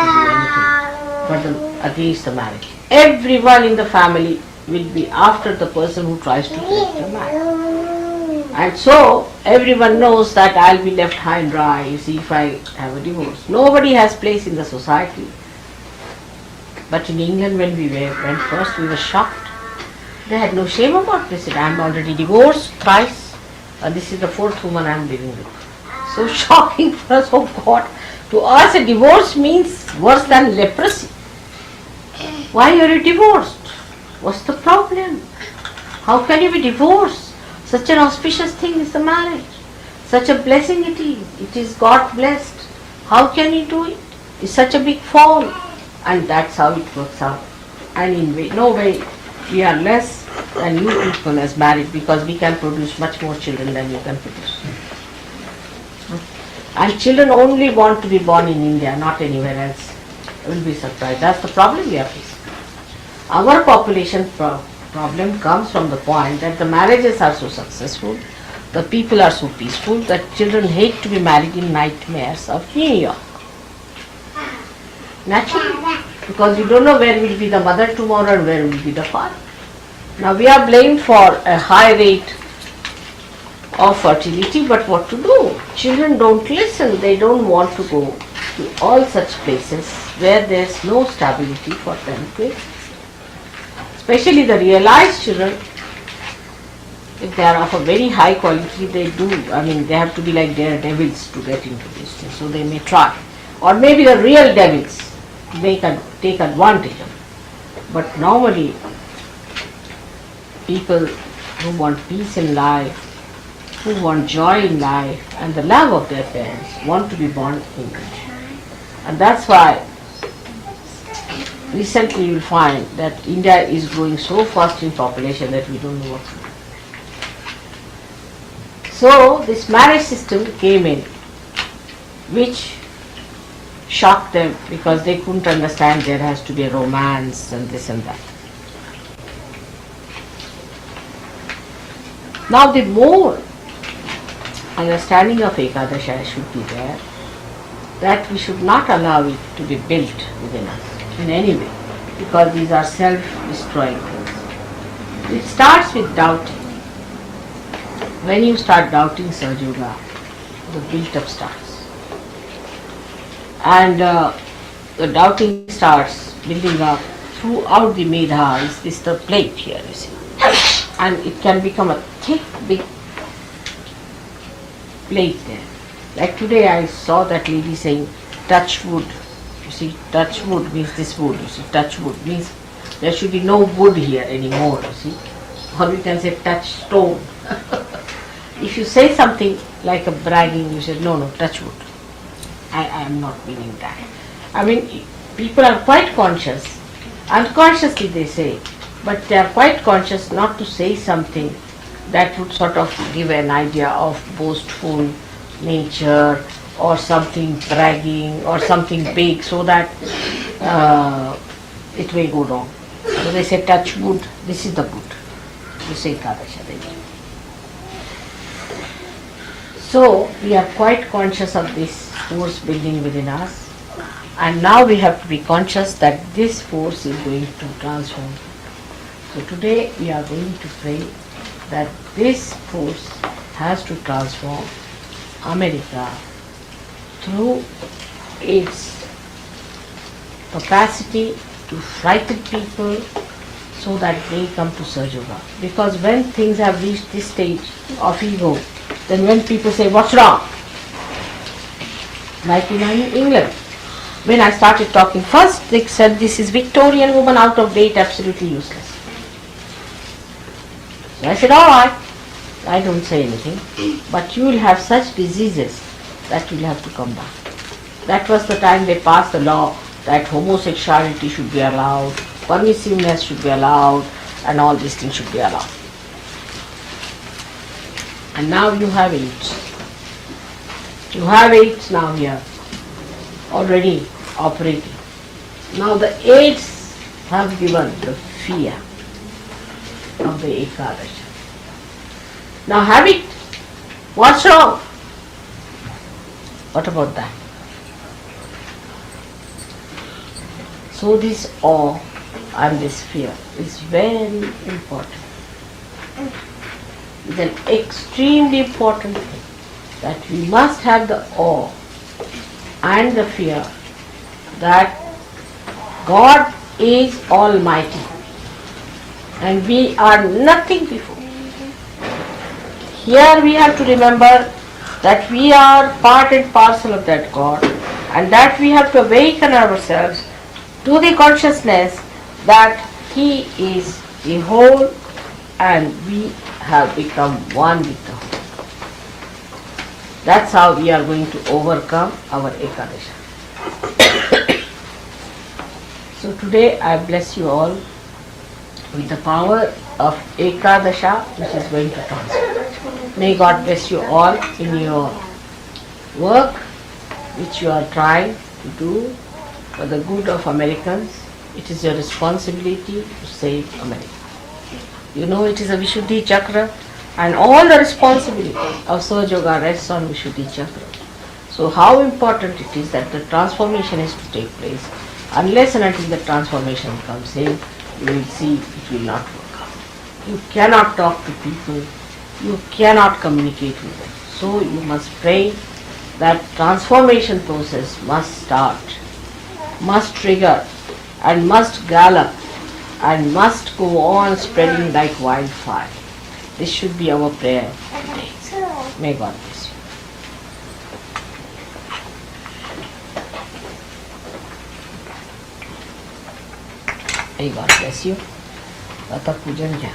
do anything against the marriage. Everyone in the family will be after the person who tries to break the marriage. And so everyone knows that I'll be left high and dry, you see, if I have a divorce. Nobody has place in the society. But in England when we went first, we were shocked. They had no shame about this. They said, I'm already divorced thrice, and this is the fourth woman I'm living with. So shocking for us, oh God. To us a divorce means worse than leprosy. Why are you divorced? What's the problem? How can you be divorced? Such an auspicious thing is the marriage. Such a blessing it is. It is God blessed. How can you do it? It's such a big fall. And that's how it works out. And in no way we are less than you people as married, because we can produce much more children than you can produce. And children only want to be born in India, not anywhere else. You will be surprised. That's the problem we are facing. Our population problem comes from the point that the marriages are so successful, the people are so peaceful that children hate to be married in nightmares of New York. Naturally, because you don't know where will be the mother tomorrow and where will be the father. Now we are blamed for a high rate of fertility, but what to do? Children don't listen, they don't want to go to all such places where there is no stability for them to exist. Especially the realized children, if they are of a very high quality, they have to be like daredevils to get into this thing, so they may try. Or maybe the real devils, they can take advantage of it. But normally, people who want peace in life, who want joy in life and the love of their parents want to be born in India. And that's why recently you will find that India is growing so fast in population that we don't know what to do. So this marriage system came in, which shocked them because they couldn't understand there has to be a romance and this and that. Now the more understanding of Ekadasha should be there, that we should not allow it to be built within us in any way, because these are self-destroying things. It starts with doubting. When you start doubting Sahaja, the build-up starts. And the doubting starts building up throughout the Medha. Is this the plate here, you see? And it can become a thick, big plate there. Like today I saw that lady saying touch wood. You see, touch wood means this wood. You see, touch wood means there should be no wood here anymore, you see. Or we can say touch stone. If you say something like a bragging, you say no, touch wood. I am not meaning that. I mean, people are quite conscious. Unconsciously they say, but they are quite conscious not to say something that would sort of give an idea of boastful nature or something bragging or something big, so that it may go wrong. So they say touch wood, this is the wood. You say Ekadasha. So we are quite conscious of this force building within us, and now we have to be conscious that this force is going to transform. So today we are going to pray that this force has to transform America through its capacity to frighten people so that they come to Sahaja. Because when things have reached this stage of ego, then when people say, what's wrong? Like in England, when I started talking first, they said this is Victorian woman, out of date, absolutely useless. So I said, all right, I don't say anything, but you will have such diseases that you will have to come back. That was the time they passed the law that homosexuality should be allowed, permissiveness should be allowed, and all these things should be allowed. And now you have AIDS. You have AIDS now here, already operating. Now the AIDS have given the fear of the Ekadasha. Now have it. What's wrong? What about that? So this awe and this fear is very important. It's an extremely important thing, that we must have the awe and the fear that God is Almighty and we are nothing before. Here we have to remember that we are part and parcel of that God, and that we have to awaken ourselves to the consciousness that He is the whole and we have become one with the whole. That's how we are going to overcome our Ekadasha. So today I bless you all with the power of Ekadasha, which is going to transform. May God bless you all in your work which you are trying to do for the good of Americans it is your responsibility to save America. You know it is a Vishuddhi Chakra, and all the responsibility of Sahaja Yoga rests on Vishuddhi Chakra. So how important it is that the transformation is to take place. Unless and until the transformation comes in, you will see it will not work out. You cannot talk to people, you cannot communicate with them. So you must pray that transformation process must start, must trigger, and must gallop, and must go on spreading like wildfire. This should be our prayer today. May God bless you. May God bless you. Tata Pujan Jai.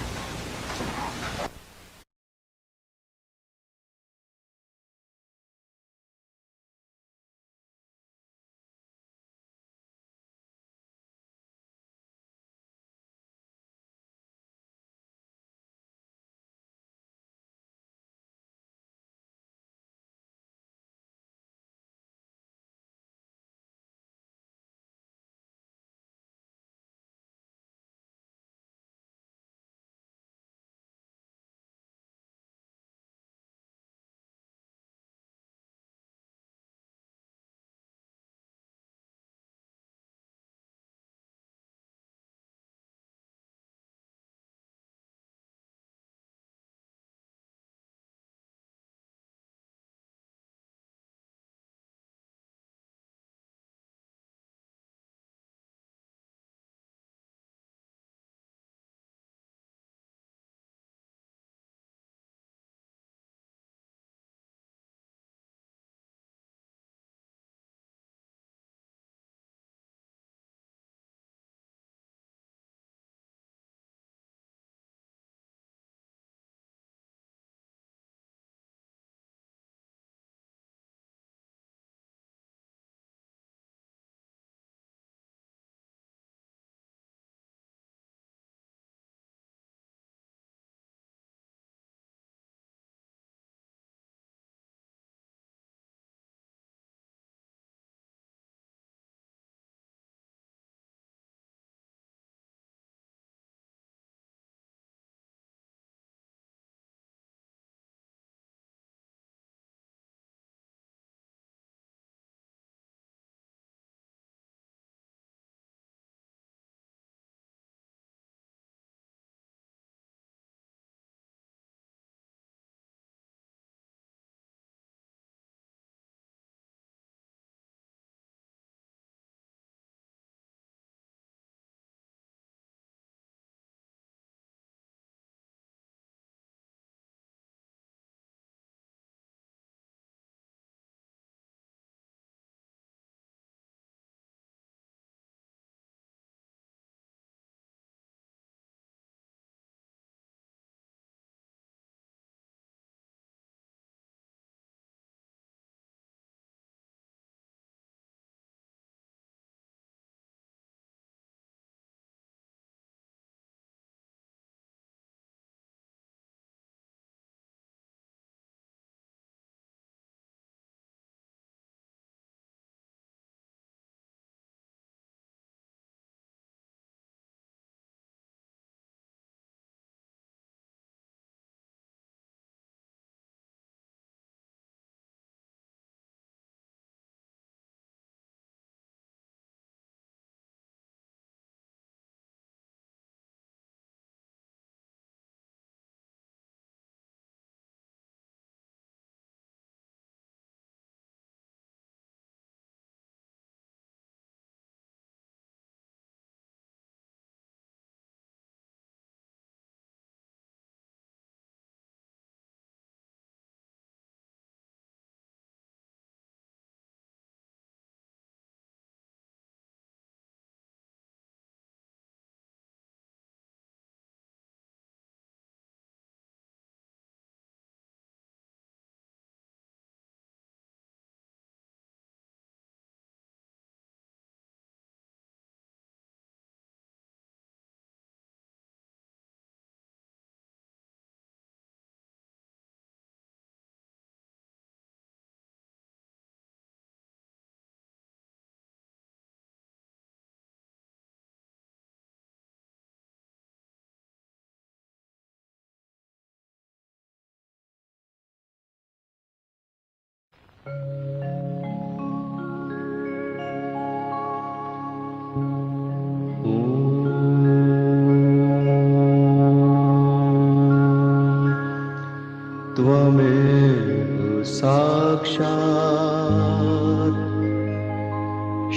त्वमेव साक्षात्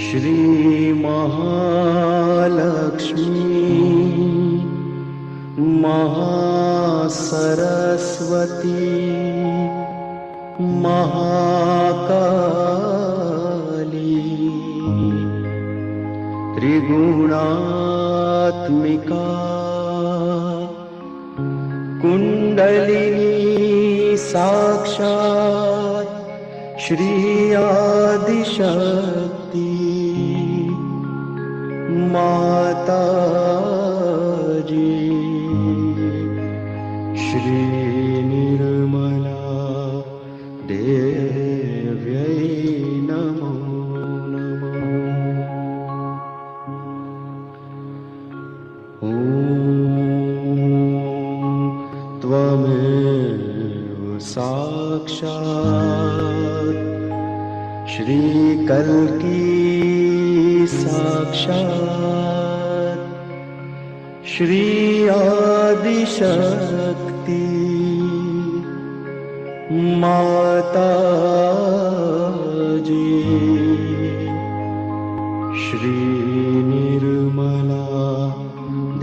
श्रीमहालक्ष्मी महासरस्वती महाकाली त्रिगुणात्मिका कुण्डलिनी साक्षात् श्री आदिशक्ति माताजी श्री निर्मला देव्यै नमो नमः। ॐ त्वमेव साक्षात् श्रीकल्की साक्षात् श्री आदिशक्ति माताजी श्री निर्मला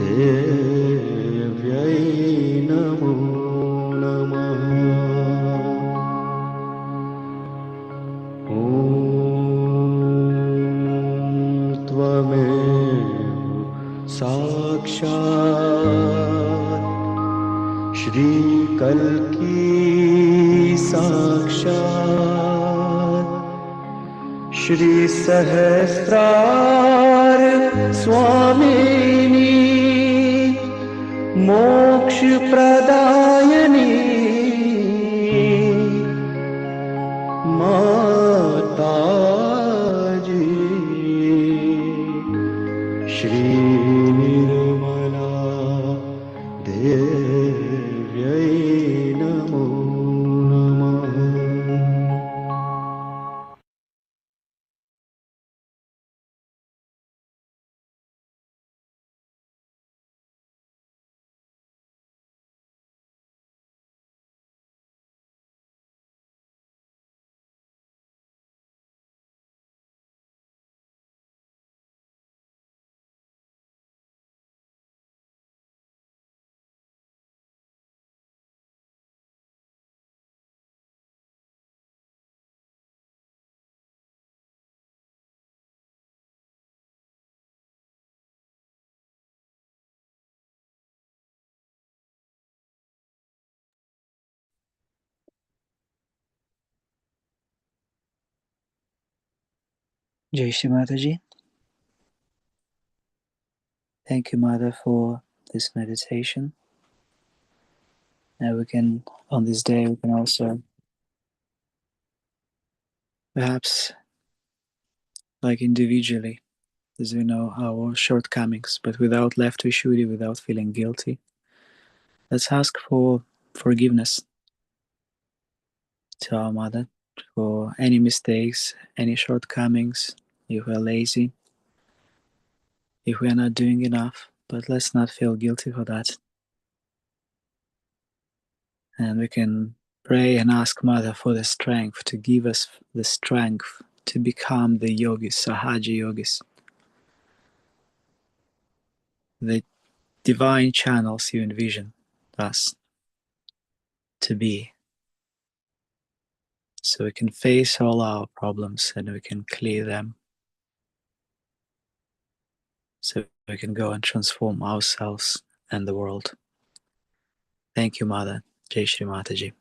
देव्यै नमो नमः। ॐ त्वमेव साक्षात् श्रीकल्की साक्षात् श्री सहस्रार स्वामिनी मोक्ष प्रदायिनी माताजी श्री निर्मला देव्यै नमो नमः। Jai Shri Mataji. Thank you, Mother, for this meditation. And we can, on this day, we can also perhaps, like individually, as we know our shortcomings, but without left vishuddhi, without feeling guilty, let's ask for forgiveness to our Mother for any mistakes, any shortcomings, if we're lazy, if we are not doing enough, but let's not feel guilty for that. And we can pray and ask Mother for the strength, to give us the strength to become the yogis, Sahaja yogis, the divine channels you envision us to be, so we can face all our problems and we can clear them, so we can go and transform ourselves and the world. Thank you, Mother. Jai Shri Mataji.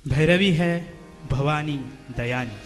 Bhairavi है भवानी दयानी।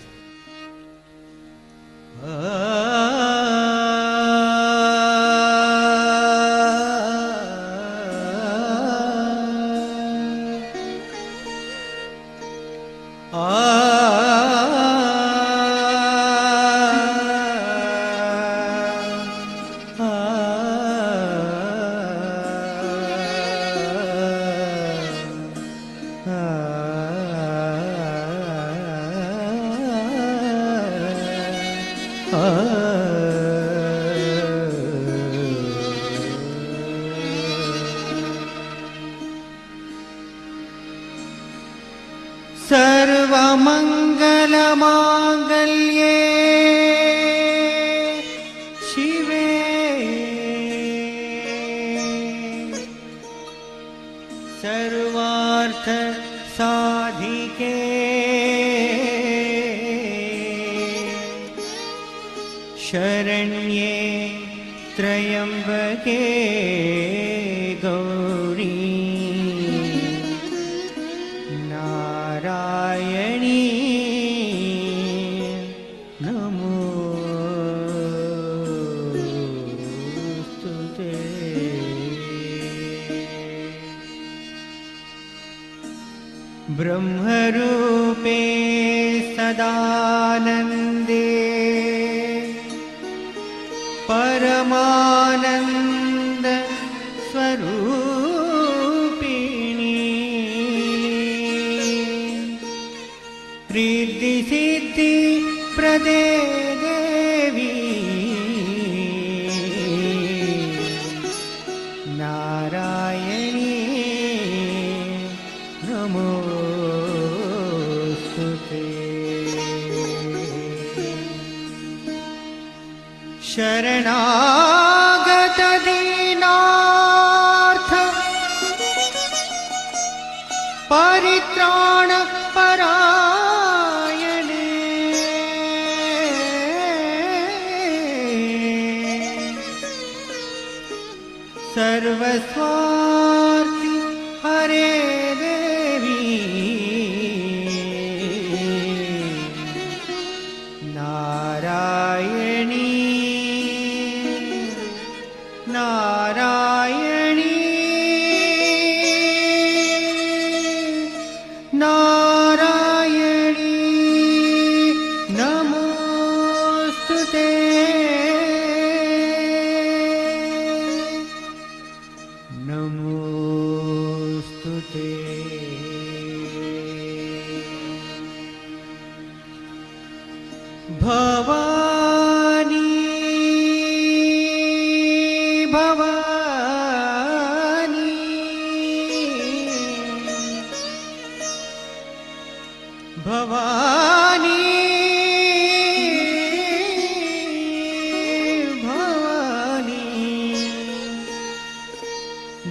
सर्वमङ्गलमाङ्गल्ये शिवे सर्वार्थसाधिके शरण्ये त्र्यम्बके गौरी नारायणी नमोस्तुते। ब्रह्मरूपे सदानन्दे परमानन्द स्वरूपिणी रिद्धि सिद्धि प्रदे देवी नारायणी नमोस्तुते। शरणागत दीनार्थ परित्राण परायणे सर्वस्वार्थी हरे देवी नारायणी नारायणी नारायणी नमोस्तुते। नमोस्तुते। भवानी भवानी भवानी भवानी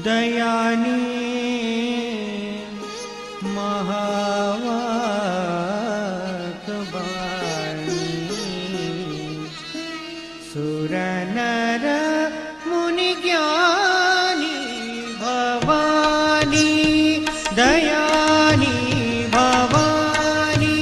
दयानी महावाक्बाणी सुरनर मुनिज्ञानी भवानी दयानी Bhavani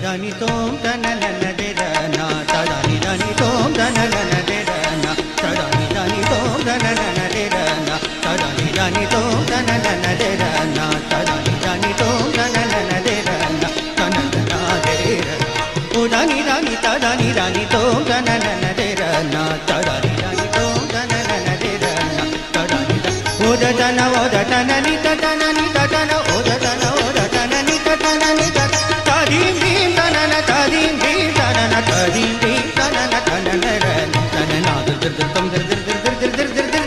dani tom dana nana de dana tadani dani tom dana nana de dana tadani dani tom dana nana de dana tadani dani tom dana nana de dana tadani dani tom dana nana de dana dana nana de dana o dani dani tadani dani tom dana nana de dana tadani dani tom dana nana de dana tadani o dana ni dana ni dana o dana ni dana ni dana tadim dim dana na tadim dim dana na tadim dim dana na dana na dana na dir dir tam dir dir dir dir dir dir dir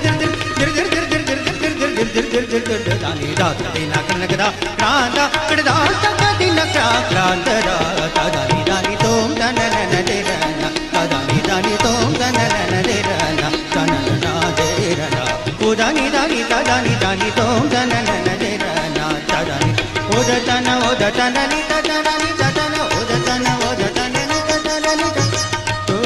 dir dir dir dir dir dir dir dir dir dir dani da dina kana kada kranda kada ta dina kranda da tadani dani tom dana na de dana tadani dani tom dana na de dana dana na de dana o dani dani tadani dani tom dana na de dana tadani o dana ni dana ni dana o dana ni dana ni dana o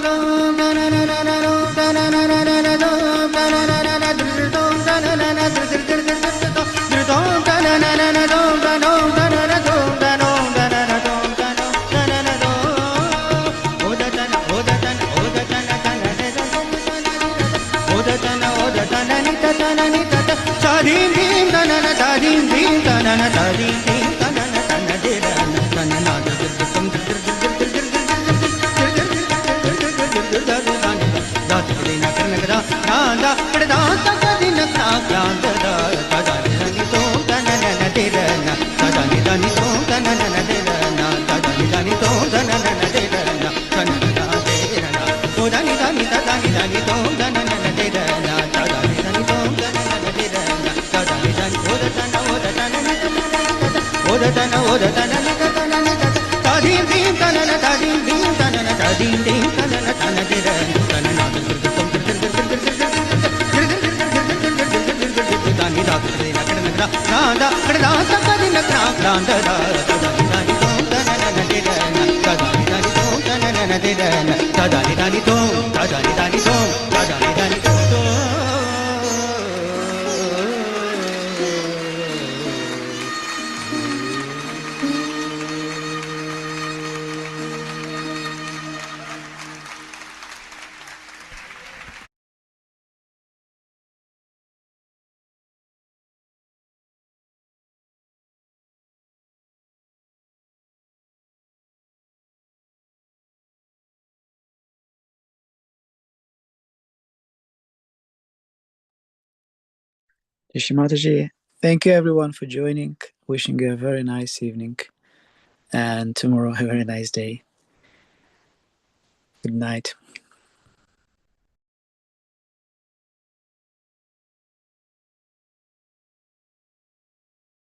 dana na na na no dana na na na na no dana na na na dir dom dana na na dir dir dir dir dir dom dana na na na dom dana dana na dom dana dana na dom dana dana na dom o dana dana dana dana o dana ni dana tadim dim dana na tadim dim dana na tadim dim dana na dana de dana dana na dir dir tam dir dir dir dir dir dir dir dir da de na karna kada da kada ta din na da da da ni to dana na de dana da ni to dana na de dana da ni to dana na de dana dana na de dana o dani dani to dana na de dana da ni to dana na de dana da ni o dana ni o dana ni ta dim dim dana na ta dim dim dana na ta dim dim dana na dana de dana dana na dir dir tam dir dir dir dir dir dani da dir na kada na da kada ta kada na kranda da dani dani to dana na de dana dani dani to dana na de dana dani dani to dani dani to dani dani to Mataji, thank you everyone for joining. Wishing you a very nice evening and tomorrow a very nice day. Good night.